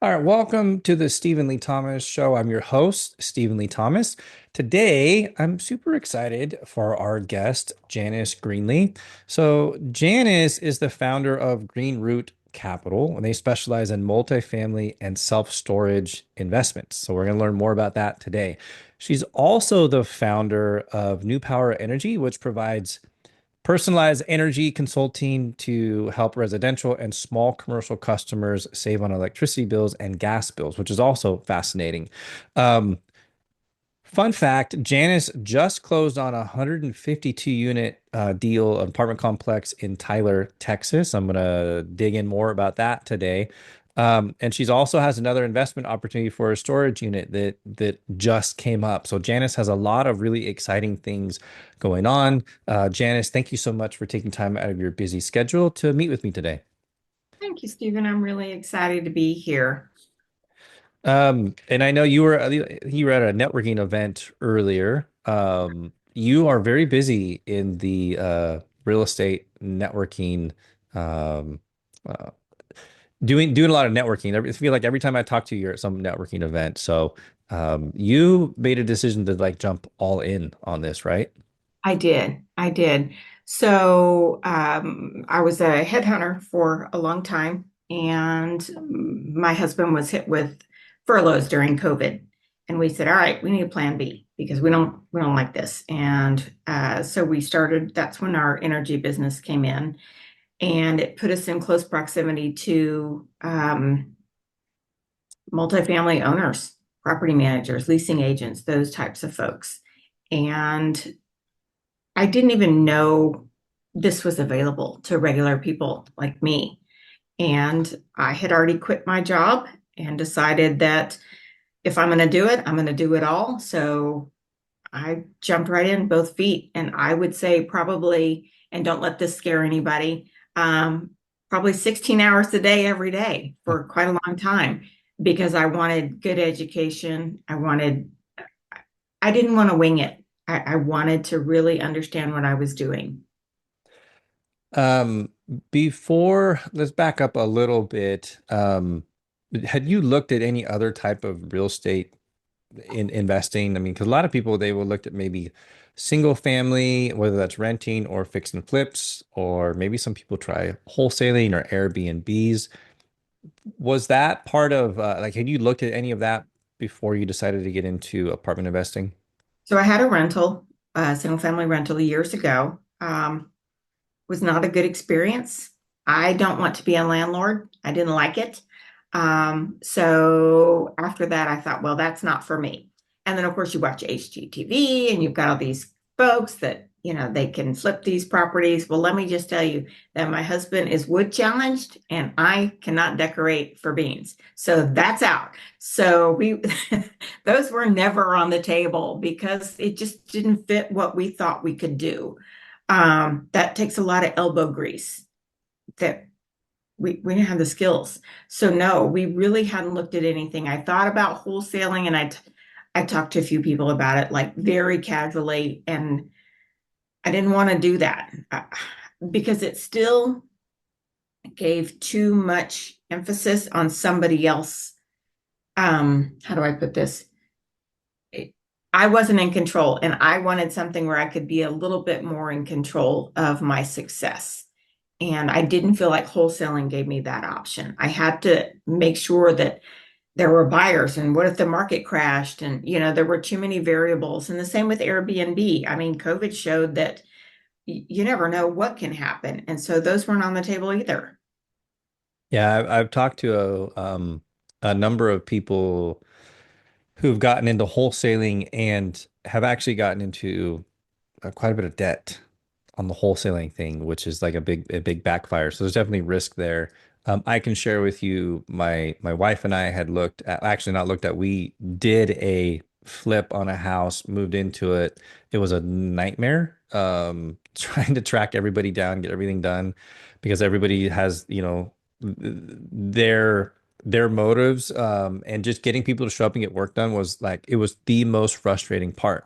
All right, welcome to the Stephen Lee Thomas Show. I'm your host, Stephen Lee Thomas. Today, I'm super excited for our guest, Janice Greenley. So, Janice is the founder of Green Root Capital, and they specialize in multifamily and self-storage investments. So, we're going to learn more about that today. She's also the founder of New Power Energy, which provides personalized energy consulting to help residential and small commercial customers save on electricity bills and gas bills, which is also fascinating. Um, Fun fact, Janice just closed on a 152 unit deal, an apartment complex in Tyler, Texas. I'm going to dig in more about that today. And she's also has another investment opportunity for a storage unit that just came up. So Janice has a lot of really exciting things going on. Janice, thank you so much for taking time out of your busy schedule to meet with me today. Thank you, Stephen. I'm really excited to be here. And I know you were at a networking event earlier. You are very busy in the real estate networking, um, uh, doing a lot of networking. I feel like every time I talk to you, you're at some networking event. So you made a decision to like jump all in on this, right? I did. I did. So I was a headhunter for a long time, and my husband was hit with furloughs during COVID. And we said, all right, we need a plan B because we don't like this. And so we started, that's when our energy business came in, and it put us in close proximity to multifamily owners, property managers, leasing agents, those types of folks. And I didn't even know this was available to regular people like me. And I had already quit my job and decided that if I'm going to do it, I'm going to do it all. So I jumped right in both feet. And I would say probably, and don't let this scare anybody, probably 16 hours a day, every day for quite a long time because I wanted good education. I didn't want to wing it. I wanted to really understand what I was doing. Um, Before, let's back up a little bit. Had you looked at any other type of real estate in investing? I mean, because a lot of people they will look at maybe single family, whether that's renting or fix and flips, or maybe some people try wholesaling or Airbnbs. Was that part of like had you looked at any of that before you decided to get into apartment investing? So I had a rental, a single family rental years ago. Was not a good experience. I don't want to be a landlord. I didn't like it. So after that, I thought, well, that's not for me. And then, of course, you watch HGTV and you've got all these folks that, they can flip these properties. Well, let me just tell you that my husband is wood challenged and I cannot decorate for beans. So that's out. So those were never on the table because it just didn't fit what we thought we could do. That takes a lot of elbow grease that we didn't have the skills. So no, we really hadn't looked at anything. I thought about wholesaling and I talked to a few people about it like very casually and I didn't want to do that because it still gave too much emphasis on somebody else. How do I put this? I wasn't in control and I wanted something where I could be a little bit more in control of my success. And I didn't feel like wholesaling gave me that option. I had to make sure that there were buyers and what if the market crashed and there were too many variables. And the same with Airbnb. I mean, COVID showed that you never know what can happen. And so those weren't on the table either. Yeah, I've talked to a number of people who've gotten into wholesaling and have actually gotten into quite a bit of debt on the wholesaling thing, which is like a big backfire. So there's definitely risk there. I can share with you my wife and I had looked at actually not looked at we did a flip on a house, moved into it. It was a nightmare trying to track everybody down, get everything done because everybody has, their motives and just getting people to show up and get work done was like it was the most frustrating part.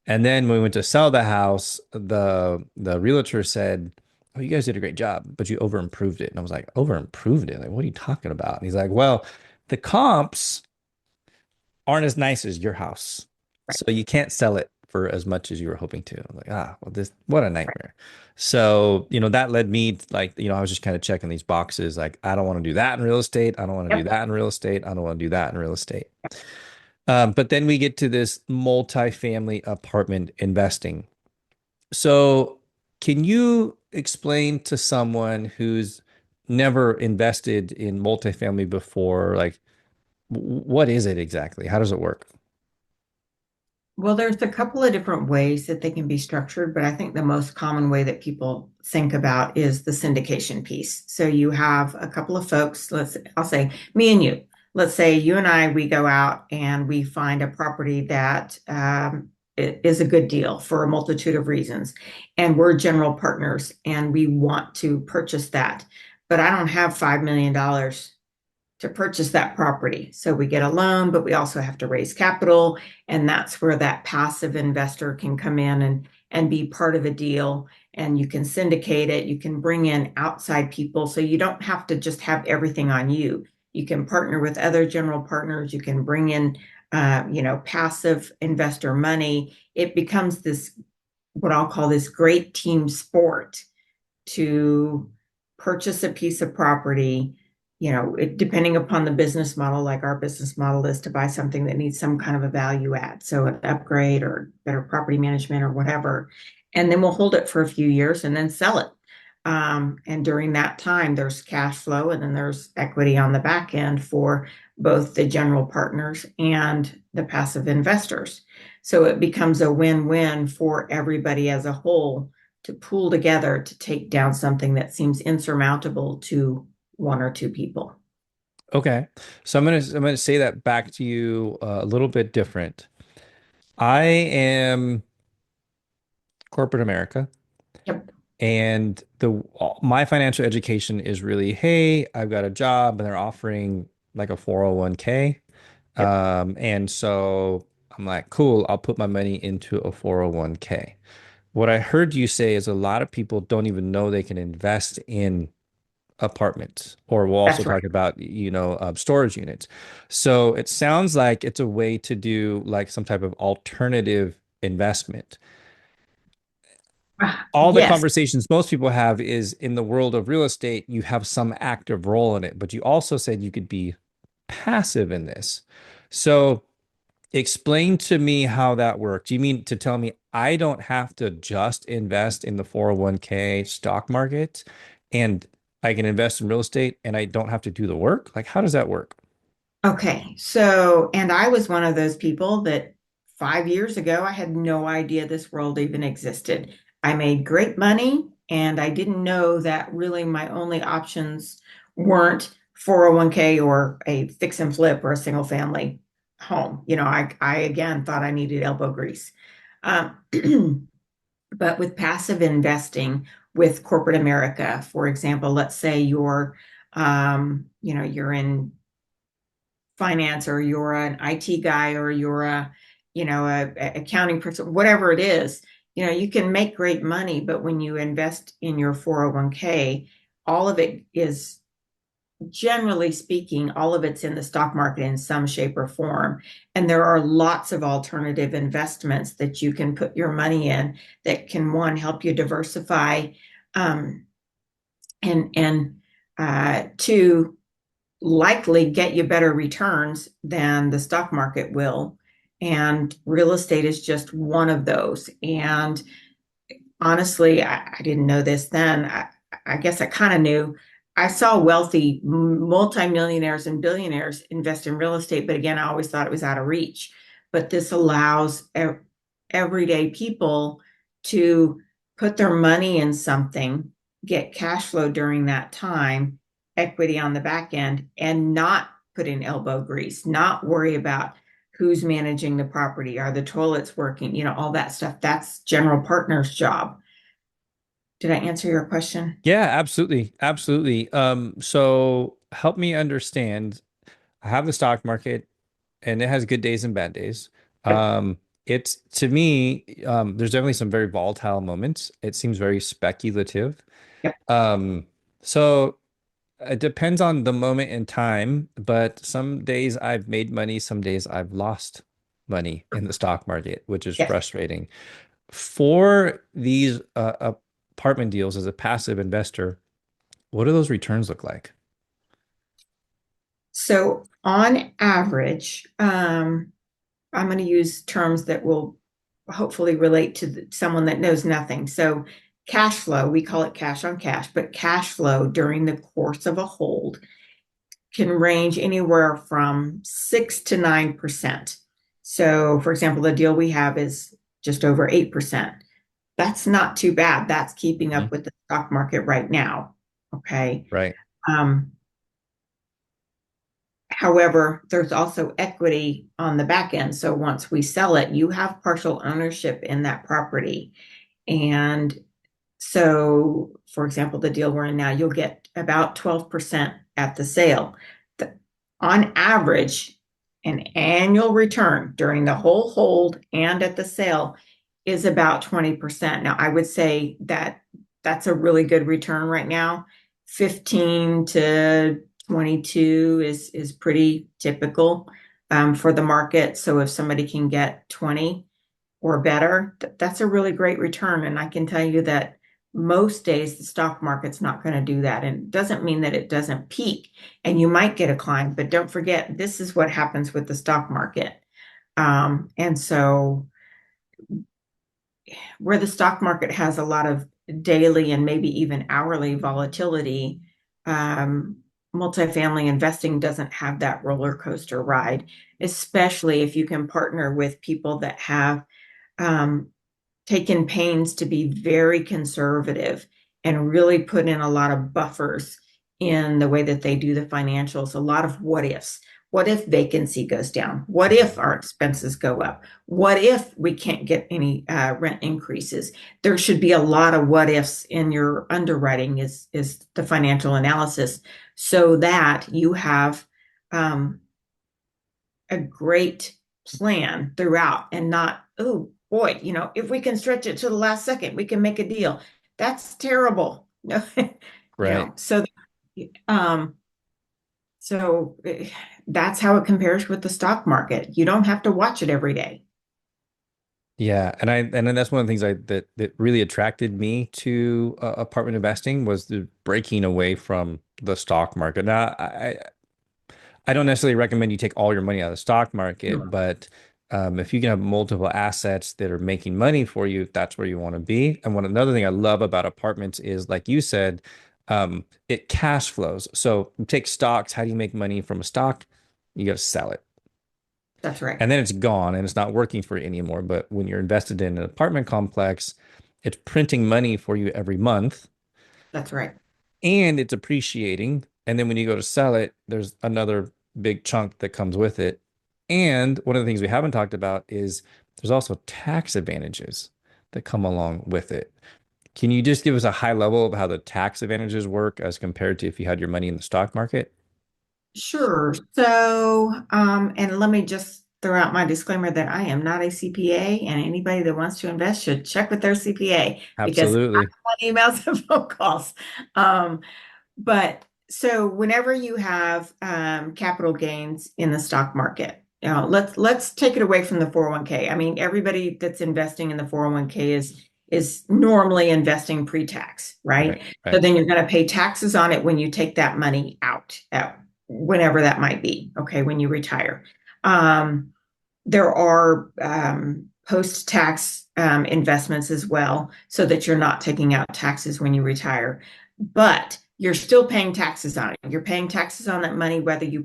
And then when we went to sell the house, the realtor said, "Oh, you guys did a great job, but you over improved it." And I was like, "Over improved it? Like, what are you talking about?" And he's like, "Well, the comps aren't as nice as your house. Right, So you can't sell it for as much as you were hoping to. I'm like, well, this, what a right. nightmare. So, that led me to, like, I was just kind of checking these boxes. Like, I don't want to do that in real estate. I don't want to do Yep. that in real estate. I don't want to do that in real estate. But then we get to this multifamily apartment investing. So, can you explain to someone who's never invested in multifamily before, like, what is it exactly? How does it work? Well, there's a couple of different ways that they can be structured, but I think the most common way that people think about is the syndication piece. So you have a couple of folks, I'll say me and you. Let's say you and I, we go out and we find a property that is a good deal for a multitude of reasons. And we're general partners and we want to purchase that. But I don't have $5 million to purchase that property. So we get a loan, but we also have to raise capital. And that's where that passive investor can come in and be part of a deal. And you can syndicate it. You can bring in outside people. So you don't have to just have everything on you. You can partner with other general partners. You can bring in, passive investor money. It becomes this, what I'll call this great team sport to purchase a piece of property, depending upon the business model, like our business model is to buy something that needs some kind of a value add, so an upgrade or better property management or whatever. And then we'll hold it for a few years and then sell it. And during that time, there's cash flow and then there's equity on the back end for both the general partners and the passive investors. So it becomes a win-win for everybody as a whole to pool together to take down something that seems insurmountable to one or two people. Okay. So I'm gonna say that back to you a little bit different. I am corporate America, Yep, and the my financial education is really, hey, I've got a job and they're offering like a 401k. yep. And so I'm like, cool, I'll put my money into a 401k. What I heard you say is a lot of people don't even know they can invest in apartments, or we'll also That's right. talk about, storage units. So it sounds like it's a way to do like some type of alternative investment. All the Yes. conversations most people have is in the world of real estate, you have some active role in it, but you also said you could be passive in this. So explain to me how that works. You mean to tell me I don't have to just invest in the 401k stock market and I can invest in real estate and I don't have to do the work? Like, how does that work? Okay. So, and I was one of those people that 5 years ago, I had no idea this world even existed. I made great money and I didn't know that really my only options weren't 401k or a fix and flip or a single family home. I again thought I needed elbow grease. Um, but with passive investing with corporate America, for example, let's say you're in finance or you're an IT guy or you're a accounting person, whatever it is, you can make great money, but when you invest in your 401k, all of it is, generally speaking, all of it's in the stock market in some shape or form. And there are lots of alternative investments that you can put your money in that can, one, help you diversify, um, and two, likely get you better returns than the stock market will. And real estate is just one of those. And honestly, I didn't know this then. I guess I kind of knew. I saw wealthy multimillionaires and billionaires invest in real estate, but again, I always thought it was out of reach. But this allows everyday people to put their money in something, get cash flow during that time, equity on the back end, and not put in elbow grease, not worry about who's managing the property, are the toilets working, all that stuff. That's general partner's job. Did I answer your question? Yeah, absolutely. Absolutely. So help me understand. I have the stock market and it has good days and bad days. Yep. It's to me, there's definitely some very volatile moments. It seems very speculative. Yep. Um, so It depends on the moment in time, but some days I've made money, some days I've lost money in the stock market, which is Yes. frustrating. For these apartment deals as a passive investor, what do those returns look like? So on average, I'm going to use terms that will hopefully relate to someone that knows nothing. So cash flow, we call it cash on cash, but cash flow during the course of a hold can range anywhere from 6 to 9%. So, for example, the deal we have is just over 8%. That's not too bad. That's keeping Mhm. up with the stock market right now. Okay. Right. Um, However, there's also equity on the back end. So once we sell it, you have partial ownership in that property. And so, for example, the deal we're in now, you'll get about 12% at the sale. The, on average, an annual return during the whole hold and at the sale is about 20%. Now, I would say that that's a really good return right now. 15 to 22 is pretty typical for the market. So if somebody can get 20 or better, that's a really great return. And I can tell you that most days the stock market's not going to do that. And it doesn't mean that it doesn't peak and you might get a climb, but don't forget, this is what happens with the stock market. And so where the stock market has a lot of daily and maybe even hourly volatility, um, multifamily investing doesn't have that roller coaster ride, especially if you can partner with people that have um, taken pains to be very conservative and really put in a lot of buffers in the way that they do the financials, a lot of what ifs. What if vacancy goes down? What if our expenses go up? What if we can't get any rent increases? There should be a lot of what ifs in your underwriting is the financial analysis so that you have um, a great plan throughout and not, oh boy, if we can stretch it to the last second, we can make a deal. That's terrible. No, Right. um, so that's how it compares with the stock market. You don't have to watch it every day. Yeah, and then that's one of the things that really attracted me to apartment investing was the breaking away from the stock market. Now, I don't necessarily recommend you take all your money out of the stock market, but if you can have multiple assets that are making money for you, that's where you want to be. And another thing I love about apartments is, like you said, it cash flows. So you take stocks. How do you make money from a stock? You got to sell it. That's right. And then it's gone and it's not working for you anymore. But when you're invested in an apartment complex, it's printing money for you every month That's right. and it's appreciating. And then when you go to sell it, there's another big chunk that comes with it. And one of the things we haven't talked about is there's also tax advantages that come along with it. Can you just give us a high level of how the tax advantages work as compared to if you had your money in the stock market? Sure. So, and let me just throw out my disclaimer that I am not a CPA, and anybody that wants to invest should check with their CPA because I Absolutely. want emails and phone calls. Um, But so whenever you have capital gains in the stock market, let's take it away from the 401k. I mean, everybody that's investing in the 401k is normally investing pre-tax, right? Right, So right. then you're going to pay taxes on it when you take that money out, whenever that might be, okay, when you retire. Um, there are post-tax investments as well, so that you're not taking out taxes when you retire. But you're still paying taxes on it. You're paying taxes on that money, whether you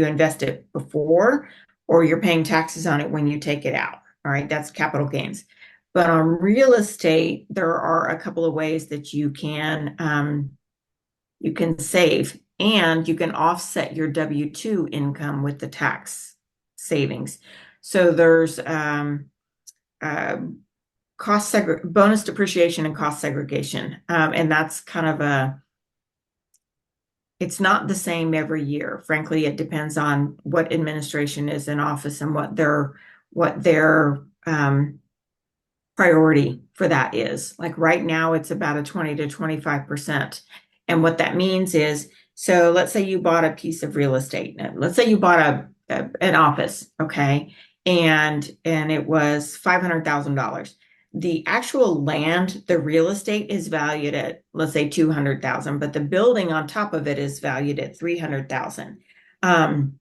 invest it before, or you're paying taxes on it when you take it out. All right, that's capital gains. But on real estate, there are a couple of ways that you can save, and you can offset your W-2 income with the tax savings. So there's uh, bonus depreciation and cost segregation. And that's kind of it's not the same every year. Frankly, it depends on what administration is in office and what their priority for that is. Like right now, it's about a 20 to 25%. And what that means is, so let's say you bought a piece of real estate. Let's say you bought an office, okay, and it was $500,000. The actual land, the real estate is valued at, let's say, 200,000, but the building on top of it is valued at 300,000. Um,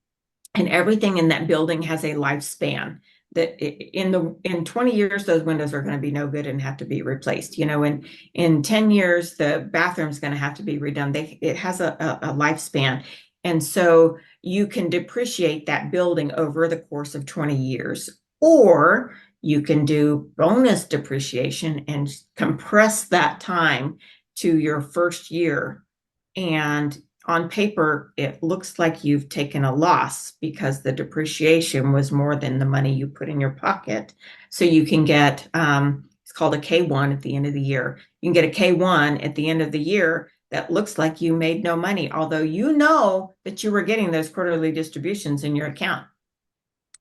and everything in that building has a lifespan that in 20 years those windows are going to be no good and have to be replaced. In 10 years the bathroom's going to have to be redone. It has a lifespan, and so you can depreciate that building over the course of 20 years, or you can do bonus depreciation and compress that time to your first year. And on paper, it looks like you've taken a loss because the depreciation was more than the money you put in your pocket. So you can get, it's called a K1 at the end of the year. You can get a K1 at the end of the year that looks like you made no money, although you know that you were getting those quarterly distributions in your account.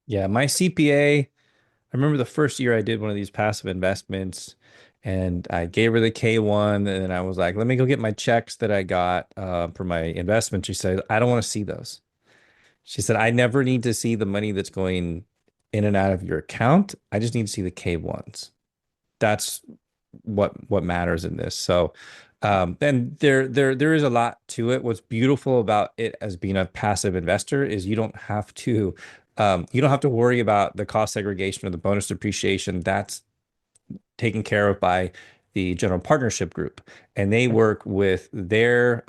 Yeah, my CPA, I remember the first year I did one of these passive investments and I gave her the K1 and I was like, let me go get my checks that I got for my investment. She said, I don't want to see those. She said, I never need to see the money that's going in and out of your account. I just need to see the K1s. That's what matters in this. So, and there is a lot to it. What's beautiful about it as being a passive investor is you don't have to worry about the cost segregation or the bonus depreciation. That's taken care of by the general partnership group, and they work with their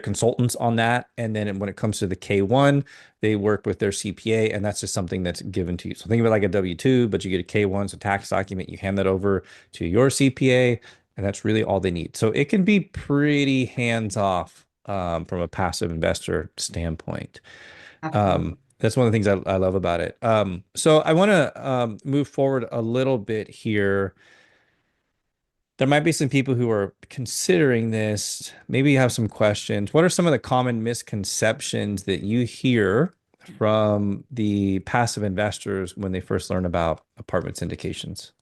consultants on that. And then when it comes to the K1, they work with their CPA, and that's just something that's given to you. So think of it like a W-2, but you get a K1, it's a tax document. You hand that over to your CPA, and that's really all they need. So it can be pretty hands off from a passive investor standpoint. Absolutely. That's one of the things I love about it. So I want to move forward a little bit here. There might be some people who are considering this. Maybe you have some questions. What are some of the common misconceptions that you hear from the passive investors when they first learn about apartment syndications?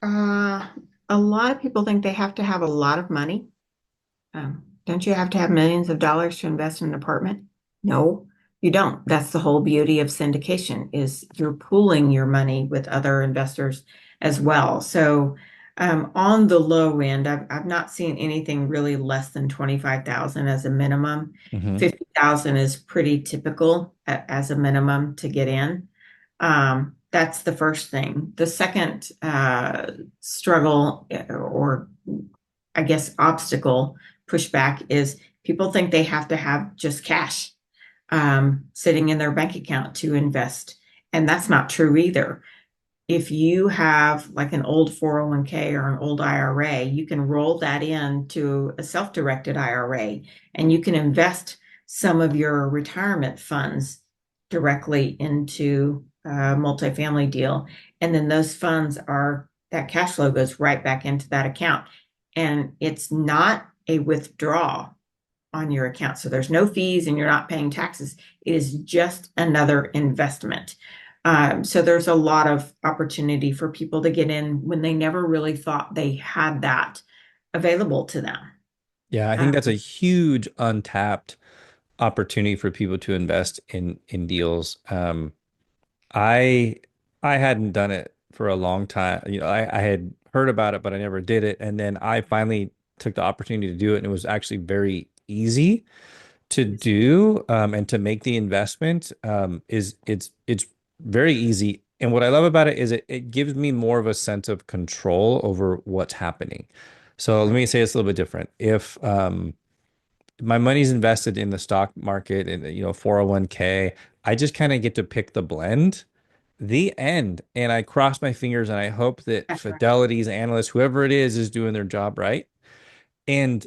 Uh, a lot of people think they have to have a lot of money. Don't you have to have millions of dollars to invest in an apartment? No, you don't. That's the whole beauty of syndication is you're pooling your money with other investors as well. So on the low end, I've not seen anything really less than 25,000 as a minimum. Hmm. 50,000 is pretty typical as a minimum to get in. That's the first thing. The second struggle or I guess obstacle pushback is people think they have to have just cash sitting in their bank account to invest. And that's not true either. If you have like an old 401k or an old IRA, you can roll that into a self-directed IRA and you can invest some of your retirement funds directly into a multifamily deal. And then those funds are that cash flow goes right back into that account. And it's not a withdrawal on your account. So there's no fees and you're not paying taxes. It is just another investment. So there's a lot of opportunity for people to get in when they never really thought they had that available to them. Yeah, I think that's a Um, huge untapped opportunity for people to invest in deals. I I hadn't done it for a long time. I had heard about it, but I never did it. And then I finally took the opportunity to do it, and it was actually very easy to do and to make the investment is it's very easy. And what I love about it is it gives me more of a sense of control over what's happening. So let me say it's a little bit different. If my money's invested in the stock market and 401k, I just kind of get to pick the blend, the end. And I cross my fingers and I hope that that's right. Fidelity's analyst, whoever it is doing their job right. And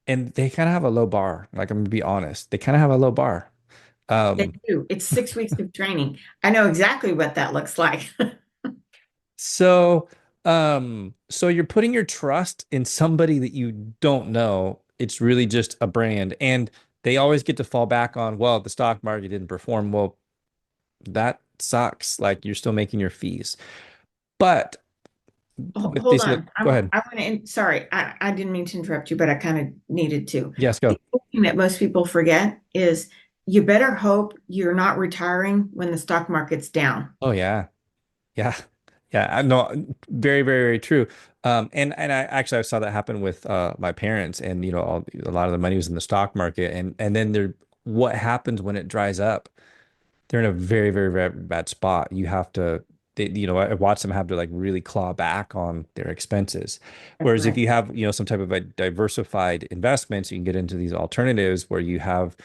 they kind of have a low bar. Like I'm gonna be honest, they kind of have a low bar. They Um, do. It's 6 weeks of training. I know exactly what that looks like. so so you're putting your trust in somebody that you don't know. It's really just a brand, and they always get to fall back on, well, the stock market didn't perform. Well, that sucks. Like you're still making your fees. But with Hold these, on. go ahead. I want to, sorry, I didn't mean to interrupt you, but I kind of needed to. Yes, The go. other thing that most people forget is you better hope you're not retiring when the stock market's down. Oh yeah. Yeah. Yeah, I know, very, very, very true. And I actually I saw that happen with my parents, and a lot of the money was in the stock market, and then what happens when it dries up? They're in a very, very, very bad spot. I watch them have to like really claw back on their expenses. That's Whereas if right. you have, some type of a diversified investments, you can get into these alternatives where you have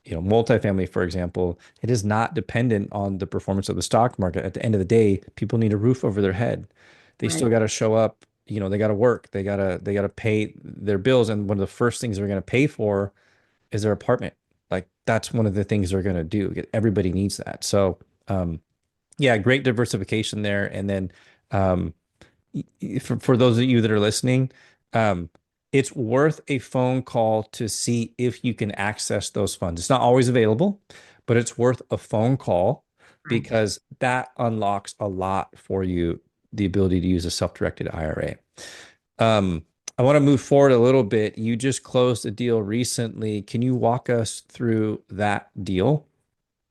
multifamily, for example, it is not dependent on the performance of the stock market. At the end of the day, people need a roof over their head. They still Right. got to show up, they got to work, they got to pay their bills. And one of the first things they're going to pay for is their apartment. Like that's one of the things they're going to do. Everybody needs that. So, yeah, great diversification there. And then, um, for those of you that are listening, um, it's worth a phone call to see if you can access those funds. It's not always available, but it's worth a phone call Right. because that unlocks a lot for you, the ability to use a self-directed IRA. I want to move forward a little bit. You just closed a deal recently. Can you walk us through that deal?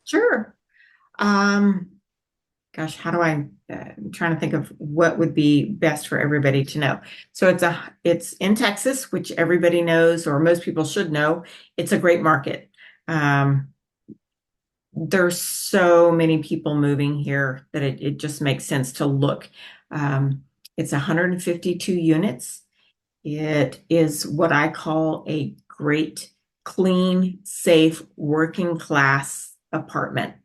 Sure. Um, Gosh, how do I'm trying to think of what would be best for everybody to know. So it's in Texas, which everybody knows, or most people should know. It's a great market. Um, there's so many people moving here that it just makes sense to look. It's 152 units. It is what I call a great, clean, safe, working class apartment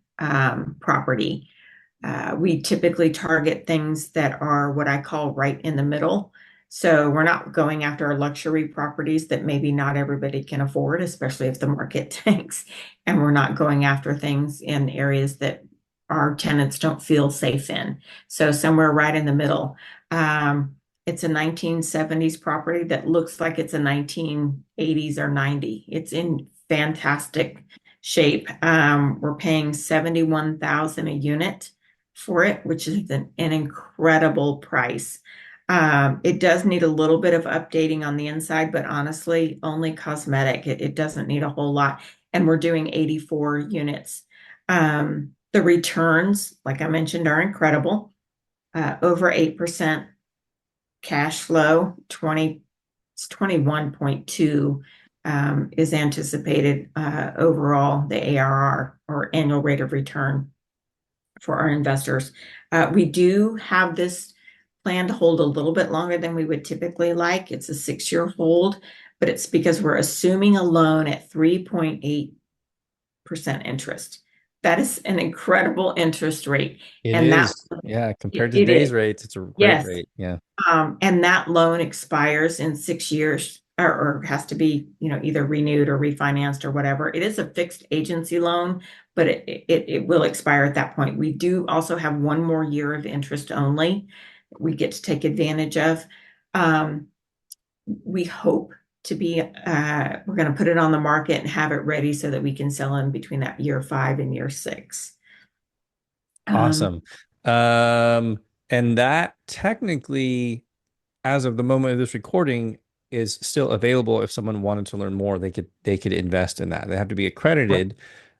property. We typically target things that are what I call right in the middle. So we're not going after luxury properties that maybe not everybody can afford, especially if the market tanks. And we're not going after things in areas that our tenants don't feel safe in. So somewhere right in the middle. Um, it's a 1970s property that looks like it's a 1980s or 90. It's in fantastic shape. We're paying 71,000 a unit for it, which is an incredible price. It does need a little bit of updating on the inside, but honestly, only cosmetic. It doesn't need a whole lot. And we're doing 84 units. The returns, like I mentioned, are incredible. Over 8% cash flow, 21.2 is anticipated overall, the ARR or annual rate of return for our investors. We do have this plan to hold a little bit longer than we would typically like. It's a 6-year hold, but it's because we're assuming a loan at 3.8% interest. That is an incredible interest rate. It And that is. Yeah, compared to it today's is. rates, it's a great Yes. rate. Yeah. And that loan expires in 6 years or has to be, either renewed or refinanced or whatever. It is a fixed agency loan, but it will expire at that point. We do also have one more year of interest only we get to take advantage of. Um, we hope to be, we're going to put it on the market and have it ready so that we can sell in between that year 5 and year 6. Um, Awesome. Um, and that technically, as of the moment of this recording, is still available. If someone wanted to learn more, they could invest in that. They have to be accredited,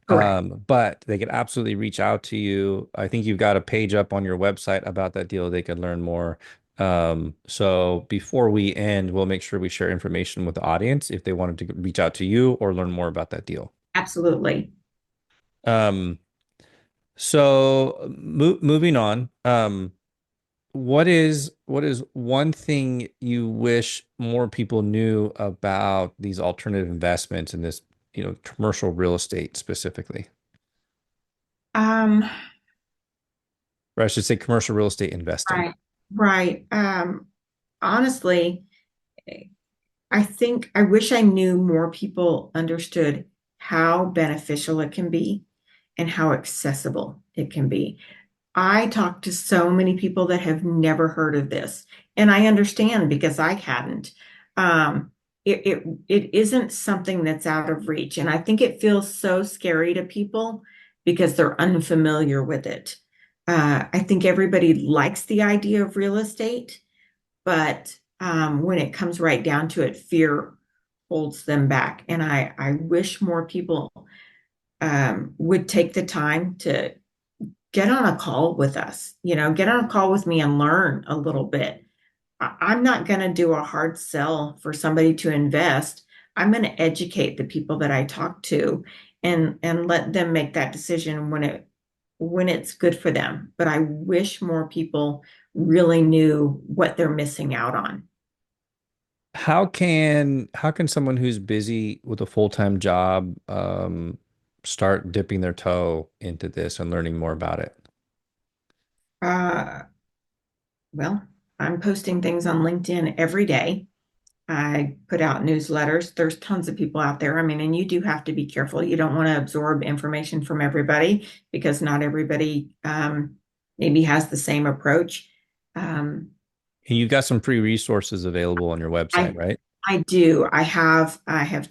Correct. but they could absolutely reach out to you. I think you've got a page up on your website about that deal. They could learn more. So before we end, we'll make sure we share information with the audience if they wanted to reach out to you or learn more about that deal. Absolutely. Um, so moving on, what is one thing you wish more people knew about these alternative investments in this, commercial real estate specifically? Um, Or I should say commercial real estate investing. right, right. Honestly, I think I wish I knew more people understood how beneficial it can be and how accessible it can be. I talk to so many people that have never heard of this, and I understand because I hadn't. It isn't something that's out of reach, and I think it feels so scary to people because they're unfamiliar with it. I think everybody likes the idea of real estate, but when it comes right down to it, fear holds them back. And I wish more people would take the time to get on a call with us, get on a call with me and learn a little bit. I'm not going to do a hard sell for somebody to invest. I'm going to educate the people that I talk to and let them make that decision when it's good for them. But I wish more people really knew what they're missing out on. How can someone who's busy with a full-time job start dipping their toe into this and learning more about it? Uh, well, I'm posting things on LinkedIn every day. I put out newsletters. There's tons of people out there. I mean, and you do have to be careful. You don't want to absorb information from everybody because not everybody maybe has the same approach. Um, And you've got some free resources available on your website, I right? I do. I have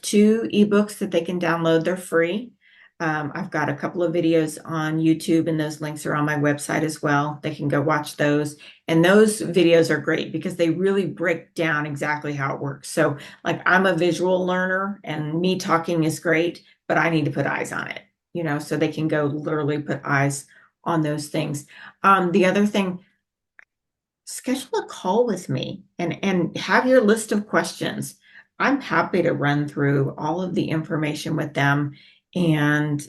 two ebooks that they can download. They're free. I've got a couple of videos on YouTube, and those links are on my website as well. They can go watch those. And those videos are great because they really break down exactly how it works. So, like, I'm a visual learner, and me talking is great, but I need to put eyes on it, so they can go literally put eyes on those things. The other thing, schedule a call with me and have your list of questions. I'm happy to run through all of the information with them, and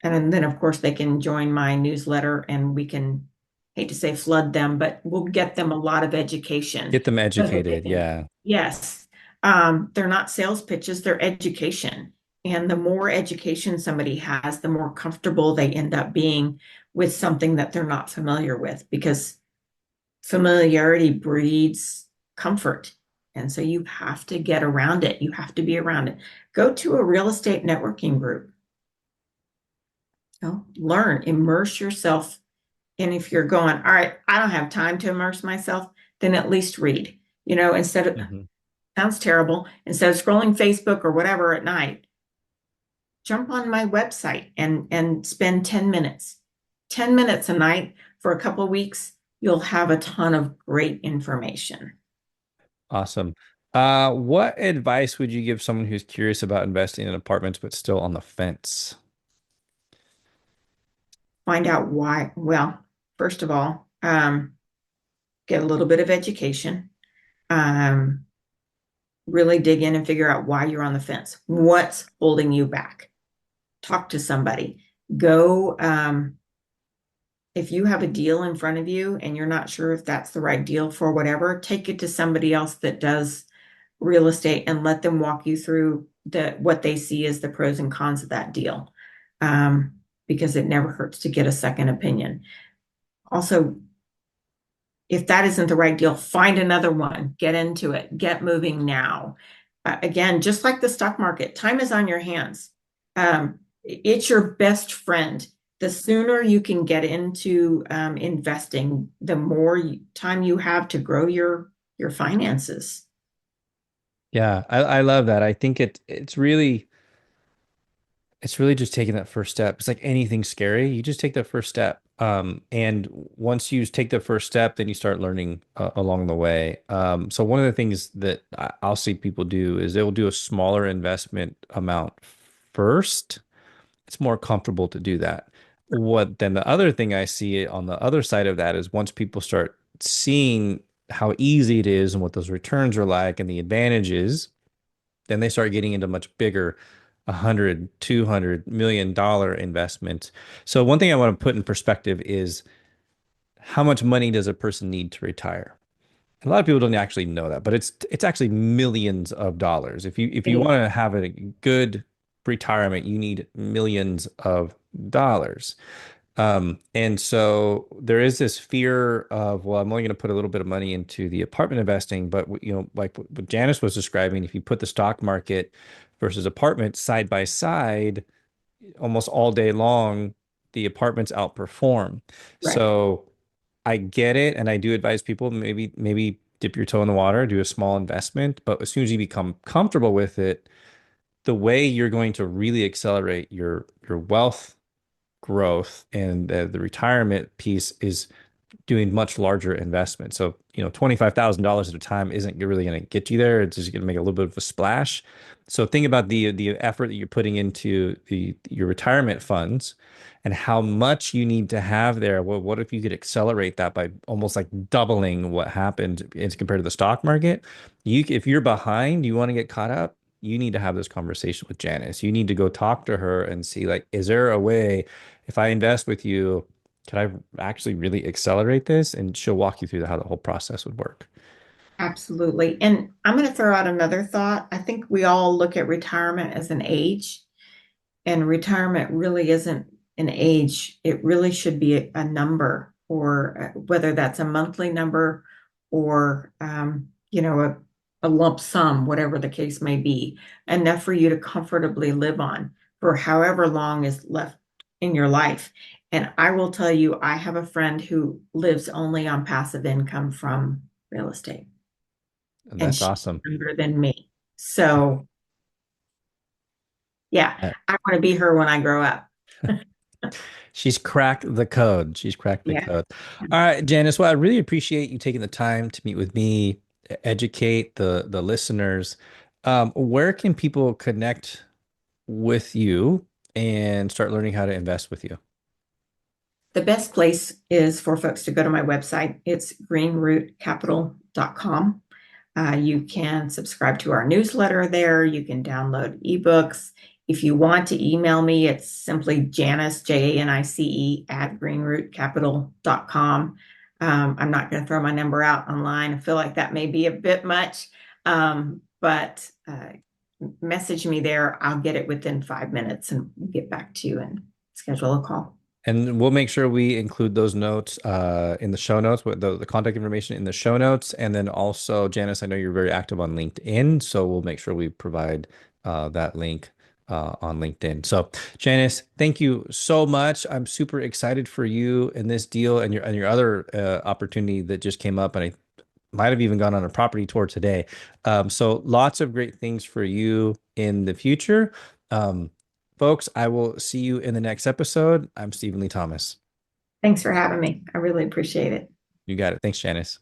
then of course they can join my newsletter, and we can, hate to say flood them, but we'll get them a lot of education Get them so that they educated. can, Yeah. yes, they're not sales pitches, they're education. And the more education somebody has, the more comfortable they end up being with something that they're not familiar with, because familiarity breeds comfort. And so you have to get around it. You have to be around it. Go to a real estate networking group. Learn, immerse yourself. And if you're going, all right, I don't have time to immerse myself, then at least read. Instead of, Mhm. sounds terrible, instead of scrolling Facebook or whatever at night, jump on my website and spend 10 minutes. 10 minutes a night for a couple of weeks, you'll have a ton of great information. Awesome. What advice would you give someone who's curious about investing in apartments but still on the fence? Find out why. Well, first of all, get a little bit of education. Um, really dig in and figure out why you're on the fence. What's holding you back? Talk to somebody. Go, if you have a deal in front of you and you're not sure if that's the right deal for whatever, take it to somebody else that does real estate and let them walk you through what they see as the pros and cons of that deal. Um, because it never hurts to get a second opinion. Also, if that isn't the right deal, find another one, get into it, get moving now. Again, just like the stock market, time is on your hands. It's your best friend. The sooner you can get into investing, the more time you have to grow your finances. Yeah, I love that. I think it's really just taking that first step. It's like anything scary. You just take that first step. And once you take the first step, then you start learning along the way. So one of the things that I'll see people do is they will do a smaller investment amount first. It's more comfortable to do that. What then the other thing I see on the other side of that is once people start seeing how easy it is and what those returns are like and the advantages, then they start getting into much bigger 100, $200 million investments. So one thing I want to put in perspective is how much money does a person need to retire? A lot of people don't actually know that, but it's actually millions of dollars. If you It want to have a good retirement, you need millions of dollars. And so there is this fear of, well, I'm only going to put a little bit of money into the apartment investing, but like what Janice was describing, if you put the stock market versus apartments side by side, almost all day long, the apartments outperform. right. So I get it, and I do advise people maybe dip your toe in the water, do a small investment, but as soon as you become comfortable with it, the way you're going to really accelerate your wealth growth and the retirement piece is doing much larger investments. So, $25,000 at a time isn't really going to get you there. It's just going to make a little bit of a splash. So think about the effort that you're putting into your retirement funds and how much you need to have there. Well, what if you could accelerate that by almost like doubling what happened as compared to the stock market? If you're behind, you want to get caught up, you need to have this conversation with Janice. You need to go talk to her and see, like, is there a way if I invest with you, can I actually really accelerate this? And she'll walk you through how the whole process would work. Absolutely. And I'm going to throw out another thought. I think we all look at retirement as an age, and retirement really isn't an age. It really should be a number, or whether that's a monthly number or, a lump sum, whatever the case may be, enough for you to comfortably live on for however long is left in your life. And I will tell you, I have a friend who lives only on passive income from real estate, And and that's she's awesome. younger than me. So, yeah, Uh, I want to be her when I grow up. She's cracked the code. She's cracked the Yeah. code. All right, Janice. Well, I really appreciate you taking the time to meet with me, educate the listeners. Where can people connect with you and start learning how to invest with you? The best place is for folks to go to my website. It's greenrootcapital.com. You can subscribe to our newsletter there. You can download ebooks. If you want to email me, it's simply Janice, Janice, at greenrootcapital.com. I'm not going to throw my number out online. I feel like that may be a bit much, but message me there. I'll get it within 5 minutes and we'll get back to you and schedule a call. And we'll make sure we include those notes in the show notes, with the contact information in the show notes. And then also, Janice, I know you're very active on LinkedIn, so we'll make sure we provide that link on LinkedIn. So, Janice, thank you so much. I'm super excited for you in this deal and your other opportunity that just came up, and I might have even gone on a property tour today. So lots of great things for you in the future. Um, Folks, I will see you in the next episode. I'm Stephen Lee Thomas. Thanks for having me. I really appreciate it. You got it. Thanks, Janice.